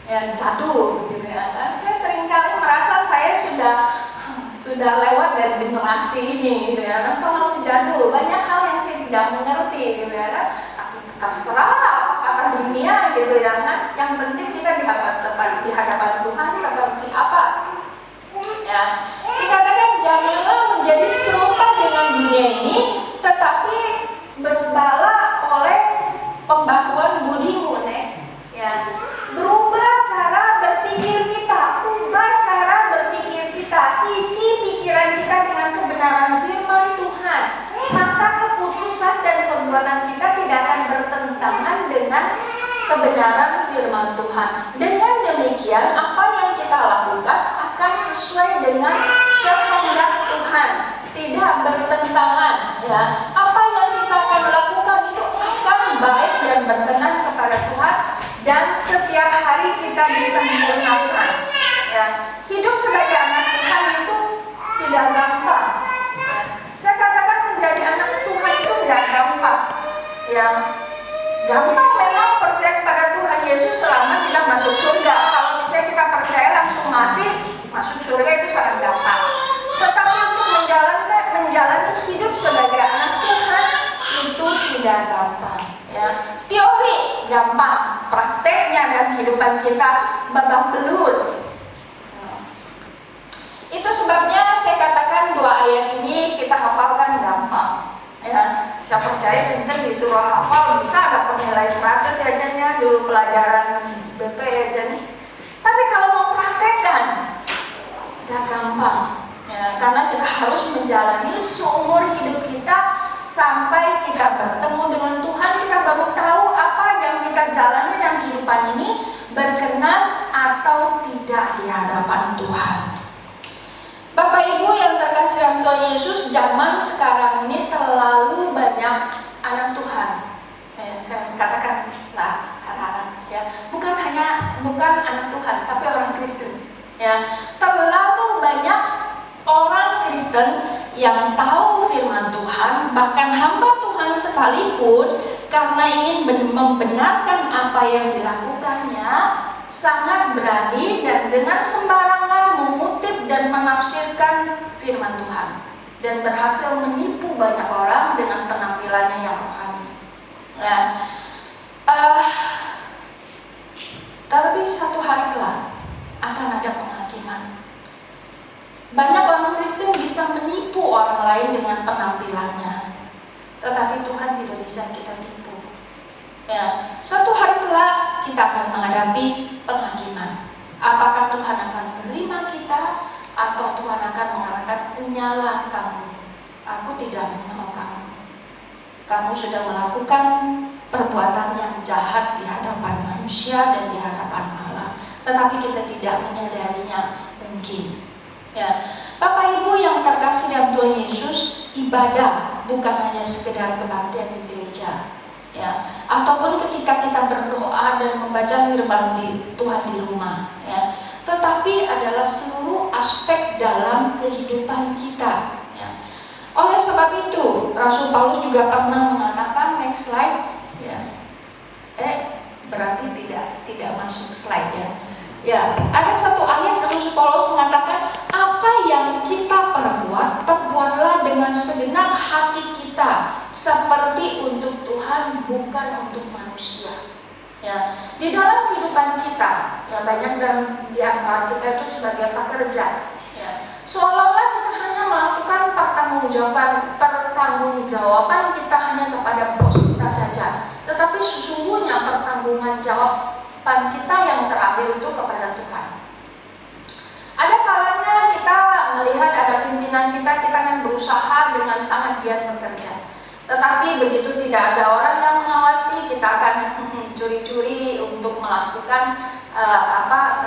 ya, jadul gitu ya kan. Saya seringkali merasa saya sudah lewat dari generasi ini gitu ya kan, terlalu jadul. Banyak hal yang saya tidak mengerti gitu ya kan. Terserah apa kata dunia gitu ya kan. Yang penting kita di hadapan Tuhan seperti apa. Ya, dikatakan janganlah menjadi serupa dengan dunia ini, tetapi berubahlah oleh pembaharuan budimu. Next, ya, berubah cara berpikir kita, ubah cara berpikir kita, isi pikiran kita dengan kebenaran firman Tuhan. Maka keputusan dan perbuatan kita tidak akan bertentangan dengan kebenaran firman Tuhan. Dengan demikian, apa yang kita lakukan akan sesuai dengan kehendak Tuhan, tidak bertentangan. Ya, apa yang kita akan lakukan itu akan baik dan berkenan kepada Tuhan, dan setiap hari kita bisa menggunakan. Ya, hidup sebagai anak Tuhan itu tidak gampang. Ya, saya katakan menjadi anak Tuhan itu tidak gampang. Ya, gampang memang percaya kepada Tuhan Yesus selama kita masuk surga. Kalau misalnya kita percaya langsung mati, masuk surga itu sangat gampang. Tetapi untuk menjalani hidup sebagai anak Tuhan itu tidak gampang. Ya, teori gampang, prakteknya dalam kehidupan kita babak belur. Itu sebabnya saya katakan dua ayat ini kita hafalkan gampang. Ya, saya percaya Cen disuruh hafal bisa dapat nilai 100 ya Cen ya, dulu pelajaran BP ya Cen. Tapi kalau mau praktekkan udah gampang ya, karena kita harus menjalani seumur hidup kita sampai kita bertemu dengan Tuhan. Kita baru tahu apa yang kita jalani dalam kehidupan ini berkenan atau tidak di hadapan Tuhan. Bapak Ibu yang terkasih dalam Tuhan Yesus, zaman sekarang ini terlalu banyak anak Tuhan. Ya, saya katakan lah anak-anak ya, bukan anak Tuhan, tapi orang Kristen. Ya, terlalu banyak orang Kristen yang tahu firman Tuhan, bahkan hamba Tuhan sekalipun, karena ingin membenarkan apa yang dilakukannya, sangat berani dan dengan sembarangan mengutip dan menafsirkan firman Tuhan, dan berhasil menipu banyak orang dengan penampilannya yang rohani. Nah, tapi satu hari kelak akan ada penghakiman. Banyak orang Kristen bisa menipu orang lain dengan penampilannya, tetapi Tuhan tidak bisa kita tipu. Ya, suatu hari kelak kita akan menghadapi penghakiman. Apakah Tuhan akan menerima kita atau Tuhan akan mengatakan, "Nyala kamu, aku tidak mengenal kamu." kamu sudah melakukan perbuatan yang jahat di hadapan manusia dan di hadapan Allah, tetapi kita tidak menyadarinya mungkin. Ya, Bapak Ibu yang terkasih dalam Tuhan Yesus, ibadah bukan hanya sekedar kebaktian di gereja, ya, ataupun ketika kita berdoa dan membaca firman Tuhan di rumah, ya, tetapi adalah seluruh aspek dalam kehidupan kita. Ya. Oleh sebab itu, Rasul Paulus juga pernah mengatakan, next slide, ya, berarti tidak masuk slide ya. Ya, ada satu ayat Rasul Paulus mengatakan, apa yang kita perbuat, perbuatlah dengan segenap hati kita, seperti untuk Tuhan, bukan untuk manusia. Ya, di dalam kehidupan kita, ya, banyak di antara kita itu sebagai pekerja, ya, seolah-olah kita hanya melakukan pertanggungjawaban kita hanya kepada bos kita saja, tetapi sesungguhnya pertanggungjawaban kita yang terakhir itu kepada Tuhan. Ada kalanya kita melihat ada pimpinan kita kan berusaha dengan sangat giat bekerja, tetapi begitu tidak ada orang yang mengawasi, kita akan curi-curi untuk melakukan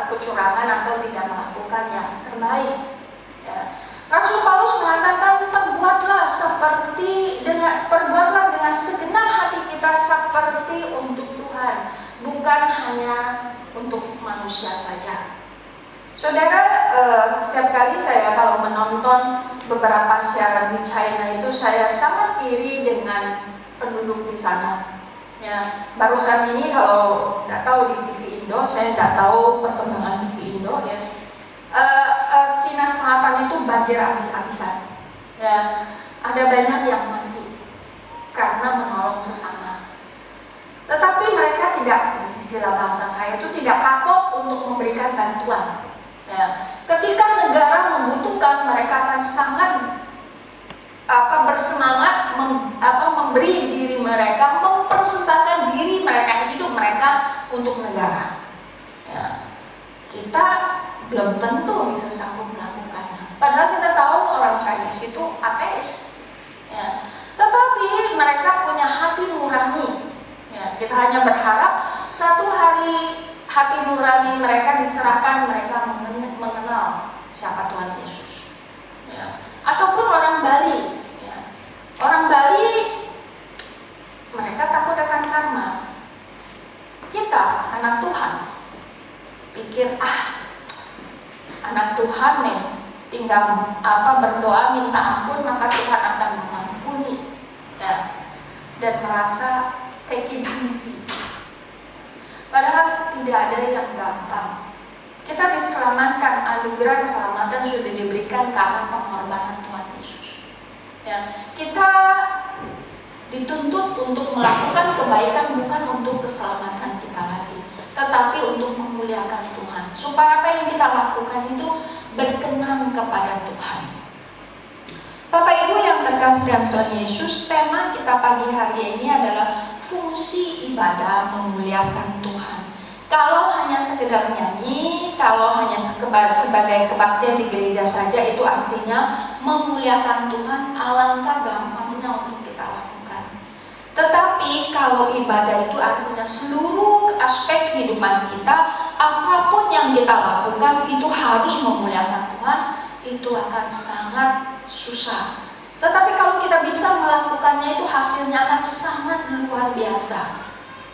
kecurangan atau tidak melakukan yang terbaik. Ya. Rasul Paulus mengatakan, perbuatlah dengan segenap hati kita seperti untuk Tuhan, bukan hanya untuk manusia saja. Saudara, setiap kali saya kalau menonton beberapa siaran di China itu, saya sangat iri dengan penduduk di sana. Ya, barusan ini kalau tidak tahu di TV Indo, saya tidak tahu perkembangan TV Indo ya. Cina Selatan itu banjir habis-habisan. Ya, ada banyak yang mati karena menolong sesama. Tetapi mereka tidak, istilah bahasa saya itu tidak kapok untuk memberikan bantuan. Ya, ketika negara membutuhkan, mereka akan sangat bersemangat memberi diri mereka, mempersembahkan diri mereka, hidup mereka untuk negara. Ya, kita belum tentu bisa sanggup melakukannya. Padahal kita tahu orang Chinese itu ateis. Ya, tetapi mereka punya hati nurani. Ya, kita hanya berharap satu hari hati nurani mereka dicerahkan, mereka mengenal siapa Tuhan Yesus. Ya. Ataupun orang Bali, ya. Orang Bali mereka takut akan karma. Kita anak Tuhan pikir anak Tuhan nih tinggal berdoa minta ampun maka Tuhan akan mengampuni, ya. Dan merasa take it easy. Padahal tidak ada yang gampang. Kita diselamatkan, anugerah keselamatan sudah diberikan karena pengorbanan Tuhan Yesus. Ya, kita dituntut untuk melakukan kebaikan bukan untuk keselamatan kita lagi, tetapi untuk memuliakan Tuhan. Supaya apa yang kita lakukan itu berkenan kepada Tuhan. Bapak Ibu yang terkasih dalam Tuhan Yesus, tema kita pagi hari ini adalah fungsi ibadah memuliakan Tuhan. Kalau hanya sekedar nyanyi, kalau hanya sebagai kebaktian di gereja saja, itu artinya memuliakan Tuhan, alangkah gampangnya untuk kita lakukan. Tetapi kalau ibadah itu artinya seluruh aspek kehidupan kita, apapun yang kita lakukan itu harus memuliakan Tuhan, itu akan sangat susah. Tetapi kalau kita bisa melakukannya, itu hasilnya akan sangat luar biasa.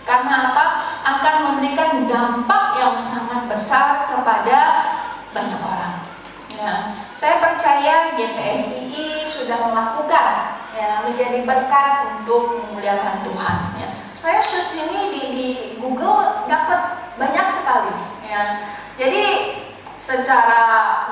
Karena apa? Akan memberikan dampak yang sangat besar kepada banyak orang. Ya, saya percaya GPMI sudah melakukan, ya, menjadi berkat untuk memuliakan Tuhan. Ya. Saya search ini di Google dapat banyak sekali. Ya. Jadi secara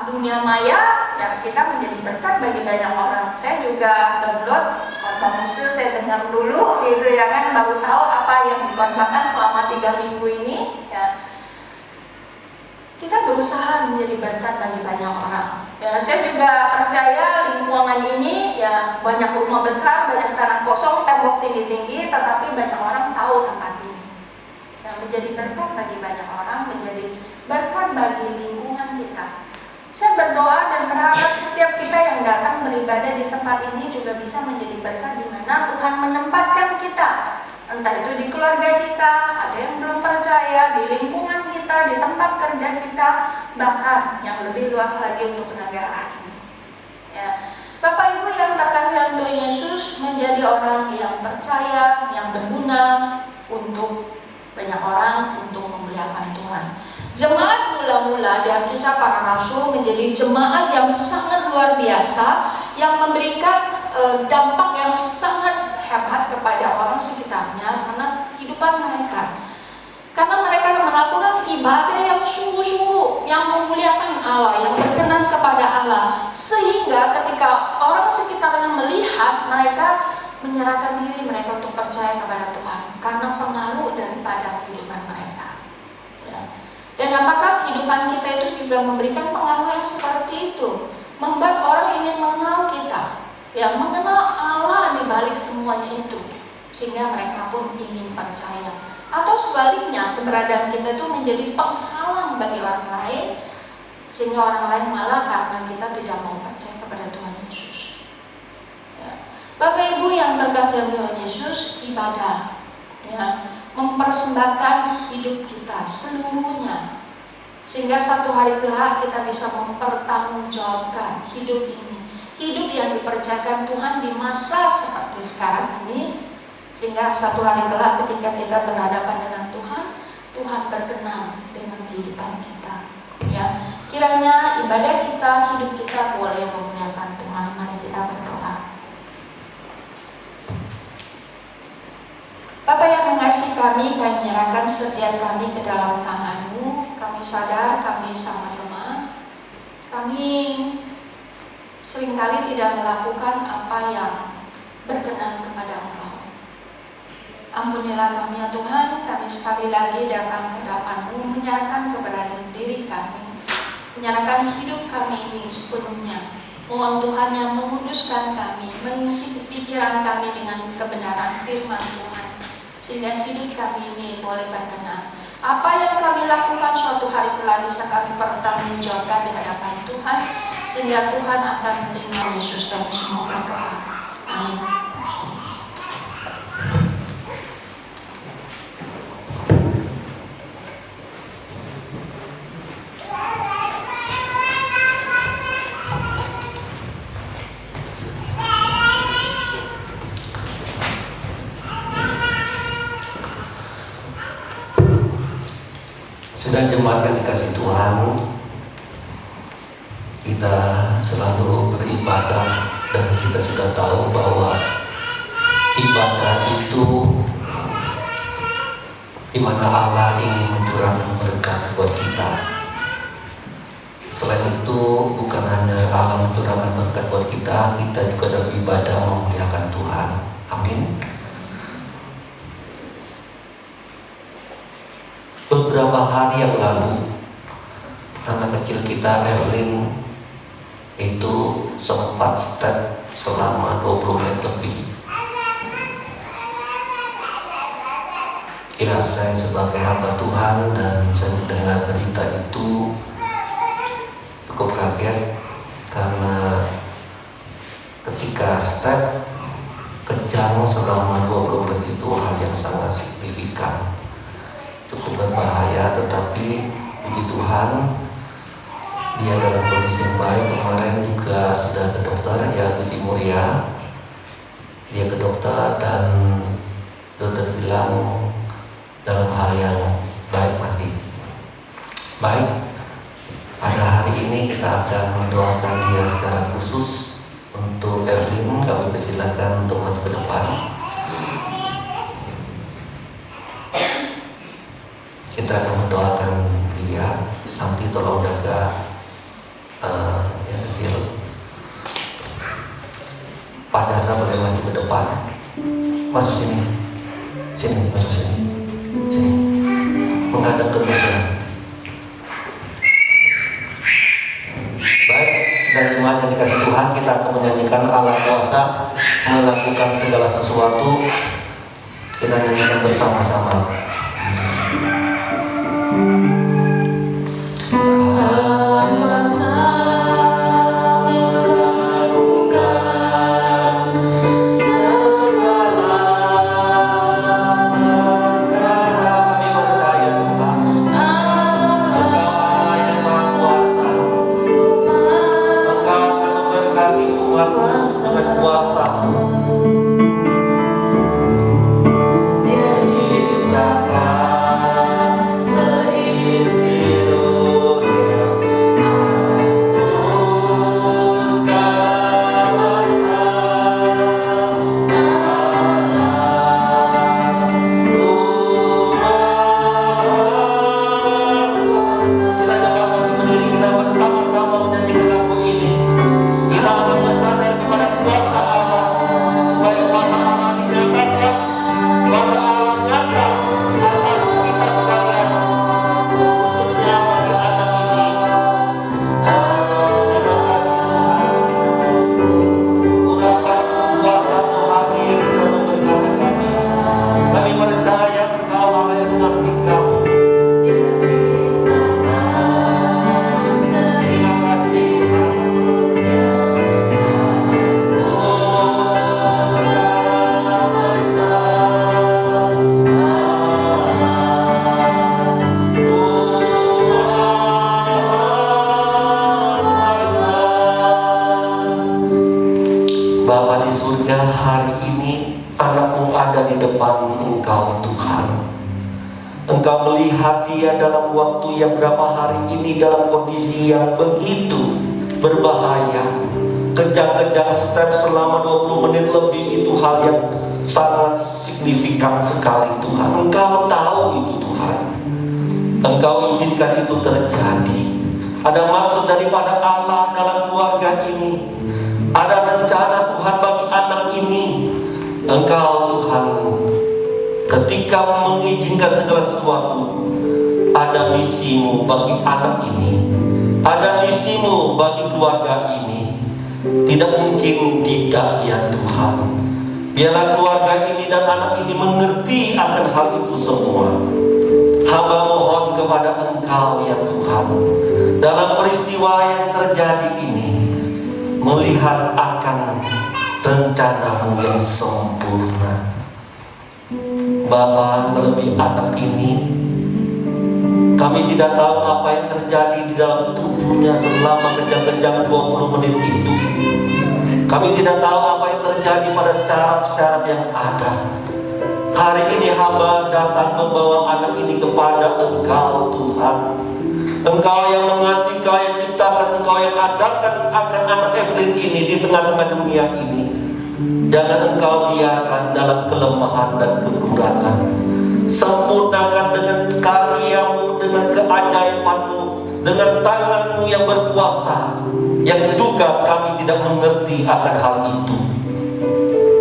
dunia maya, ya, kita menjadi berkat bagi banyak orang. Saya juga download khotbah Musil, saya dengar dulu gitu ya kan, baru tahu apa yang dikhotbahkan selama 3 minggu ini. Ya. Kita berusaha menjadi berkat bagi banyak orang. Ya, saya juga percaya lingkungan ini, ya, banyak rumah besar, banyak tanah kosong, tembok tinggi-tinggi, tetapi banyak orang tahu tempat ini. Ya, menjadi berkat bagi banyak orang, menjadi berkat bagi lingkungan kita. Saya berdoa dan berharap setiap kita yang datang beribadah di tempat ini juga bisa menjadi berkat di mana Tuhan menempatkan kita. Entah itu di keluarga kita, ada yang belum percaya, di lingkungan kita, di tempat kerja kita, bahkan yang lebih luas lagi untuk negara ini. Ya. Bapak Ibu yang terkasih dalam Tuhan Yesus, menjadi orang yang percaya, yang berguna untuk banyak orang, untuk memuliakan Tuhan. Jemaat mula-mula di Kisah Para Rasul menjadi jemaat yang sangat luar biasa, yang memberikan dampak yang sangat hebat kepada orang sekitarnya karena kehidupan mereka. Karena mereka melakukan ibadah yang sungguh-sungguh, yang memuliakan Allah, yang berkenan kepada Allah, sehingga ketika orang sekitarnya melihat, mereka menyerahkan diri mereka untuk percaya kepada Tuhan karena pengaruh daripada kehidupan mereka. Ya. Dan apakah kehidupan kita itu juga memberikan pengaruh yang seperti itu, membuat orang ingin mengenal kita, ya, mengenal Allah di balik semuanya itu, sehingga mereka pun ingin percaya. Atau sebaliknya, keberadaan kita itu menjadi penghalang bagi orang lain, sehingga orang lain malah karena kita tidak mau percaya kepada Tuhan Yesus. Ya. Bapak Ibu yang terkasih Tuhan Yesus, ibadah, ya, mempersembahkan hidup kita seluruhnya, sehingga satu hari kelak kita bisa mempertanggungjawabkan hidup ini, hidup yang dipercayakan Tuhan di masa seperti sekarang ini, sehingga satu hari kelak ketika kita berhadapan dengan Tuhan, Tuhan berkenan dengan kehidupan kita. Ya, kiranya ibadah kita, hidup kita boleh memuliakan Tuhan. Mari kita berdoa. Bapa yang mengasihi kami menyerahkan setiap kami ke dalam tangan-Mu. Kami sadar kami sangat lemah. Kami seringkali tidak melakukan apa yang berkenan kepada Engkau. Ampunilah kami ya Tuhan, kami sekali lagi datang ke hadapan-Mu, menyerahkan keberadaan diri kami, menyerahkan hidup kami ini sepenuhnya. Mohon Tuhan yang menguduskan kami, mengisi pikiran kami dengan kebenaran firman Tuhan, sehingga hidup kami ini boleh berkenan. Apa yang kami lakukan suatu hari kelak bisa kami pertanggungjawabkan di hadapan Tuhan, sehingga Tuhan akan menerima Yesus dan semua berdoa. Amin. Sudah jemaat yang dikasih Tuhan, kita selalu beribadah dan kita sudah tahu bahwa ibadah itu di mana Allah ingin mencurahkan berkat buat kita. Selain itu bukan hanya Allah mencurahkan berkat buat kita, kita juga dalam ibadah memuliakan Tuhan. Amin. Beberapa hari yang lalu, anak kecil kita Evelyn itu sempat step selama 20 menit lebih. Ya, saya sebagai hamba Tuhan dan saya mendengar berita itu cukup kaget, karena ketika step kejang selama 20 menit itu hal yang sangat signifikan, cukup berbahaya. Tetapi puji Tuhan, dia dalam kondisi yang baik. Kemarin juga sudah ke dokter, ya Puji Muria, dia ke dokter dan dokter bilang dalam hal yang baik, masih baik. Pada hari ini kita akan mendoakan dia secara khusus. Untuk Evelyn, kami persilakan untuk maju ke depan. Kita akan mendoakan dia. Santi tolong jaga yang kecil. Pak Dasa boleh maju ke depan. Masuk sini. Sini, masuk sini. Sini. Menghadap ke musuh. Baik, sudah jemaat yang dikasih Tuhan, kita akan menyanyikan Allah kuasa melakukan segala sesuatu. Kita nyanyikan bersama-sama. Allah kuasa melihat dia dalam waktu yang berapa hari ini dalam kondisi yang begitu berbahaya. Kejang-kejang step selama 20 menit lebih itu hal yang sangat signifikan sekali Tuhan. Engkau tahu itu Tuhan. Engkau izinkan itu terjadi. Ada maksud daripada Allah dalam keluarga ini. Ada rencana Tuhan bagi anak ini. Engkau Tuhan, ketika mengizinkan segala sesuatu, ada misimu bagi anak ini, ada misimu bagi keluarga ini. Tidak mungkin tidak ya Tuhan. Biarlah keluarga ini dan anak ini mengerti akan hal itu semua. Hamba mohon kepada Engkau ya Tuhan, dalam peristiwa yang terjadi ini, melihat akan rencana-Mu yang sempurna. Bapa, terlebih anak ini, kami tidak tahu apa yang terjadi di dalam tubuhnya selama kejang-kejang 20 menit itu. Kami tidak tahu apa yang terjadi pada syaraf-syaraf yang ada. Hari ini hamba datang membawa anak ini kepada Engkau Tuhan. Engkau yang mengasihi, Engkau yang ciptakan, Engkau yang adakan akan anak Evelyn ini di tengah-tengah dunia ini. Jangan Engkau biarkan dalam kelemahan dan kekurangan. Sempurnakan dengan karya-Mu, dengan keajaiban-Mu, dengan tangan-Mu yang berkuasa, yang juga kami tidak mengerti akan hal itu.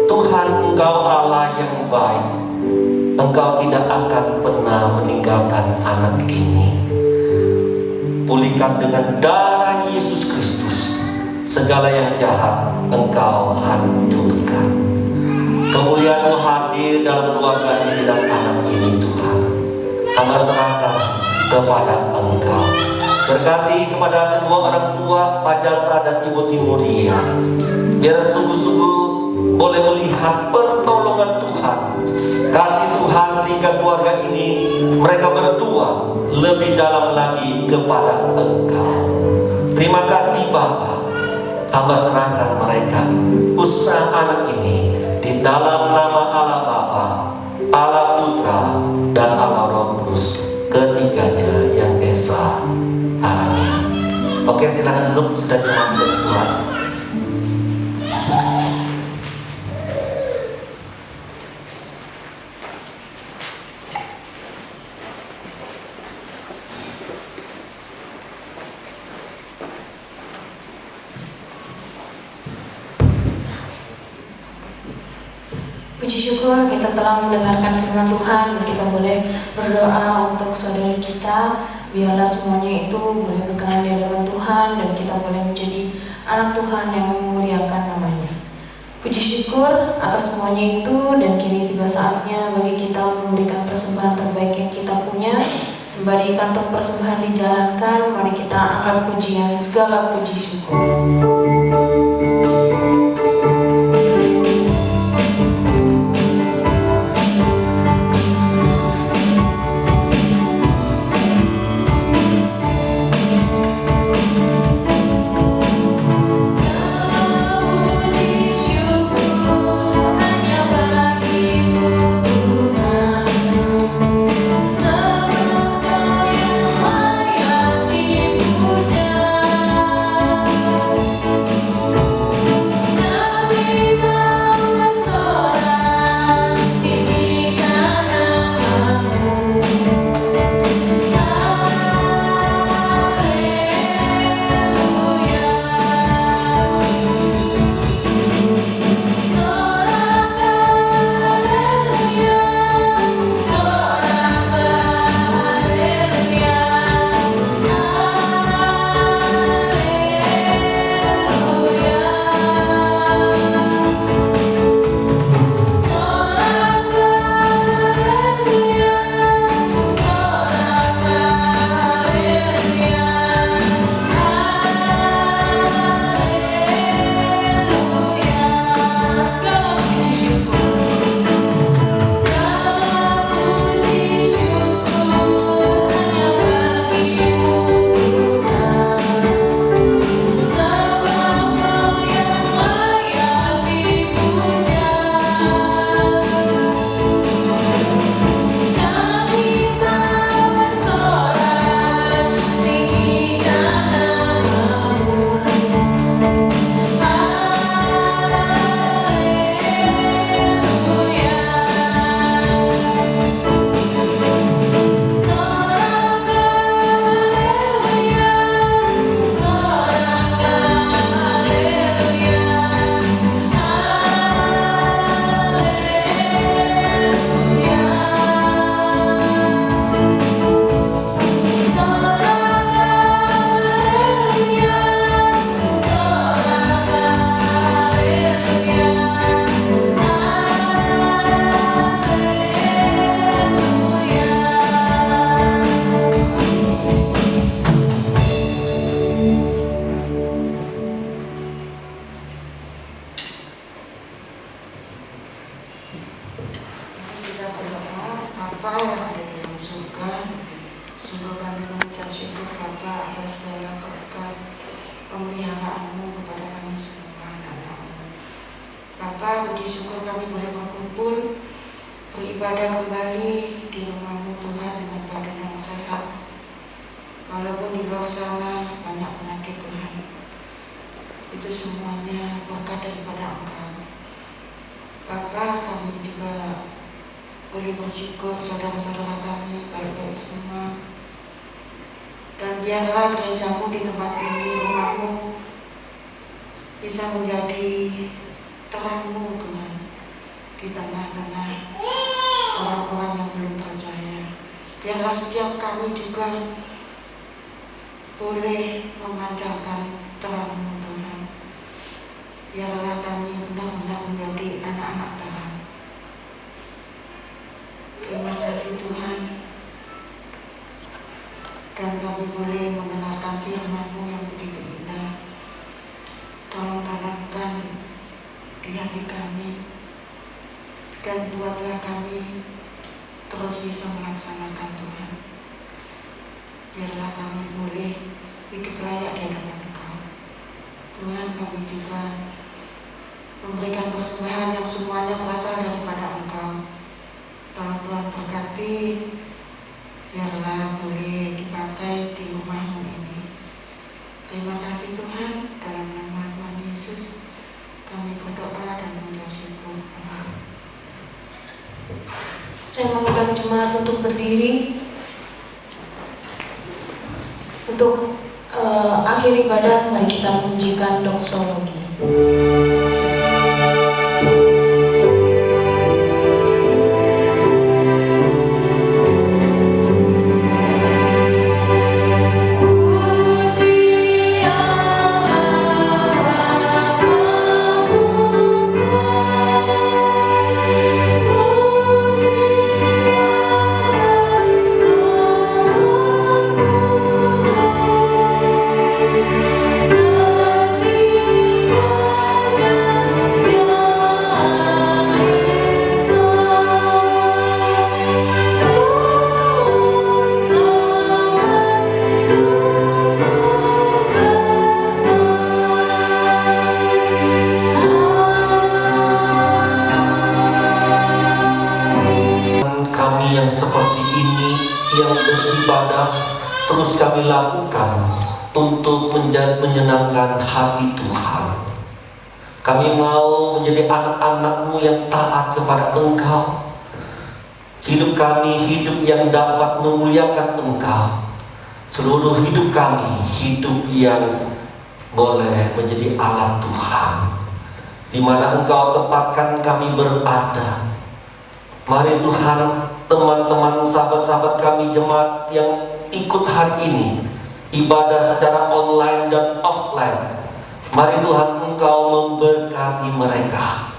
Tuhan, Engkau Allah yang baik. Engkau tidak akan pernah meninggalkan anak ini. Pulihkan dengan darah Yesus Kristus segala yang jahat, Engkau hancurkan. Kemuliaan-Mu hadir dalam keluarga ini dan anak ini Tuhan. Hamba serahkan kepada Engkau. Berkati kepada kedua orang tua, Pak Jasa dan Ibu Timuria. Biar sungguh-sungguh boleh melihat pertolongan Tuhan, kasih Tuhan, sehingga keluarga ini mereka berdua lebih dalam lagi kepada Engkau. Terima kasih Bapa. Hamba serahkan mereka, khususnya anak ini, di dalam nama Allah Bapa, Allah Putra, dan Allah Roh Kudus, ketiganya yang esa. Amin. Oke, silakan duduk, sudah diambil Tuhan. Puji syukur kita telah mendengarkan firman Tuhan, dan kita boleh berdoa untuk saudara kita. Biarlah semuanya itu boleh berkenan di hadapan Tuhan, dan kita boleh menjadi anak Tuhan yang memuliakan namanya. Puji syukur atas semuanya itu, dan kini tiba saatnya bagi kita memberikan persembahan terbaik yang kita punya. Sembari kantong persembahan dijalankan, mari kita angkat pujian segala puji syukur. Puja pemeliharaanmu kepada kami semua anak-anakmu. Bapa, puji syukur kami boleh berkumpul, beribadah kembali di rumah-Mu Tuhan dengan badan yang sehat. Walaupun di luar sana banyak penyakit Tuhan, itu semuanya berkat daripada Engkau. Bapa, kami juga boleh bersyukur saudara-saudara kami baik-baik semua. Dan biarlah gereja-Mu di tempat ini, rumah-Mu, bisa menjadi terang-Mu Tuhan di tengah-tengah orang-orang yang belum percaya. Biarlah setiap kami juga boleh memancarkan terang-Mu Tuhan. Biarlah kami benar-benar menjadi anak-anak terang. Terima kasih Tuhan. Dan kami boleh mendengarkan firman-Mu yang begitu indah. Tolong tanamkan di hati kami, dan buatlah kami terus bisa melaksanakan Tuhan. Biarlah kami boleh hidup layak di hadapan Engkau. Tuhan, kami juga memberikan persembahan yang semuanya berasal daripada Engkau. Tolong Tuhan berkati, biarlah boleh dipakai di rumah-Mu ini. Terima kasih Tuhan, dalam nama Tuhan Yesus kami berdoa dan mengucap syukur. Amin. Saya mengundang jemaat untuk berdiri untuk akhir ibadah. Mari kita menunjukkan doksologi. Terus kami lakukan untuk menyenangkan hati Tuhan. Kami mau menjadi anak-anak-Mu yang taat kepada Engkau. Hidup kami hidup yang dapat memuliakan Engkau. Seluruh hidup kami hidup yang boleh menjadi alat Tuhan, di mana Engkau tempatkan kami berada. Mari Tuhan, teman-teman, sahabat-sahabat kami, jemaat yang ikut hari ini ibadah secara online dan offline, mari Tuhan Engkau memberkati mereka.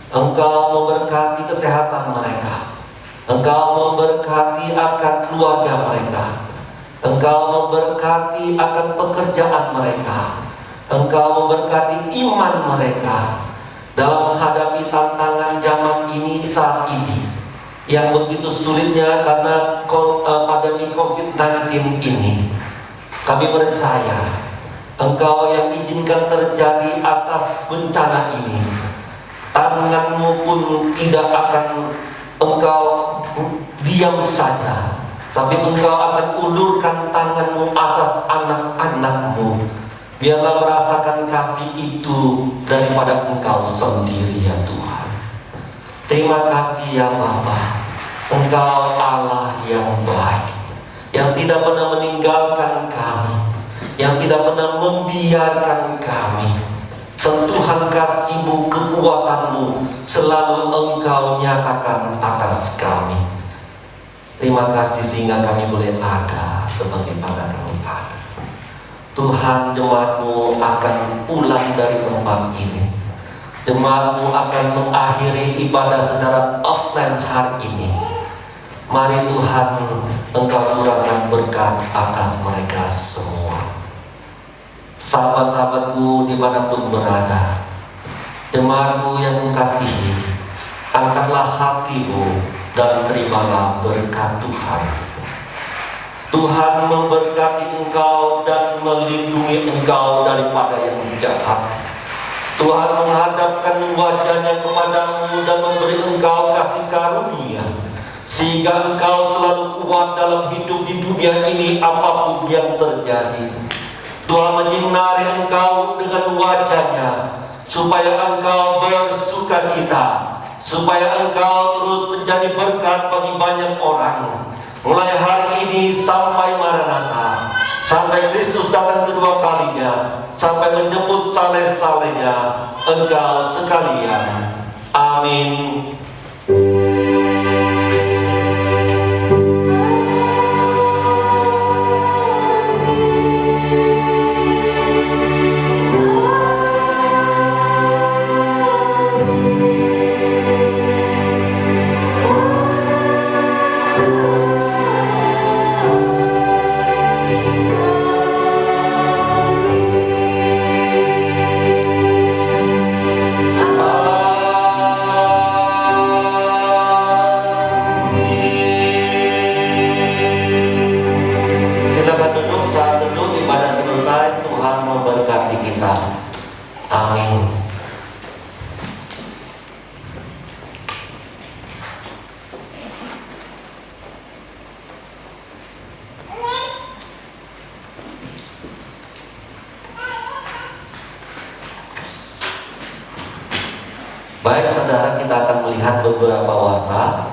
Engkau memberkati kesehatan mereka. Engkau memberkati akan keluarga mereka. Engkau memberkati akan pekerjaan mereka. Engkau memberkati iman mereka dalam menghadapi tantangan zaman ini saat ini yang begitu sulitnya karena pandemi COVID-19 ini. Kami percaya Engkau yang izinkan terjadi atas bencana ini, tangan-Mu pun tidak akan Engkau diam saja, tapi Engkau akan ulurkan tangan-Mu atas anak-anak-Mu. Biarlah merasakan kasih itu daripada Engkau sendiri ya Tuhan. Terima kasih ya Bapa. Engkau Allah yang baik, yang tidak pernah meninggalkan kami, yang tidak pernah membiarkan kami. Sentuhan kasih-Mu, kekuatan-Mu selalu Engkau nyatakan atas kami. Terima kasih sehingga kami boleh ada sebagaimana kami ada. Tuhan, jemaat-Mu akan pulang dari tempat ini. Jemaat-Mu akan mengakhiri ibadah secara offline hari ini. Mari Tuhan, Engkau curahkan berkat atas mereka semua. Sahabat-sahabatku dimanapun berada, jemaat-Mu yang Kukasihi, angkatlah hatimu dan terimalah berkat Tuhan. Tuhan memberkati engkau dan melindungi engkau daripada yang jahat. Tuhan menghadapkan wajahnya kepadamu dan memberi engkau kasih karunia, sehingga engkau selalu kuat dalam hidup di dunia ini apapun yang terjadi. Tuhan menyinari engkau dengan wajahnya, supaya engkau bersukacita, supaya engkau terus menjadi berkat bagi banyak orang. Mulai hari ini sampai Maranatha, sampai Kristus datang kedua kalinya, sampai menjemput saleh-salehnya engkau sekalian. Amin. Silakan duduk. Saat duduk ibadah selesai, Tuhan memberkati kita. Amin. Baik saudara, kita akan melihat beberapa warta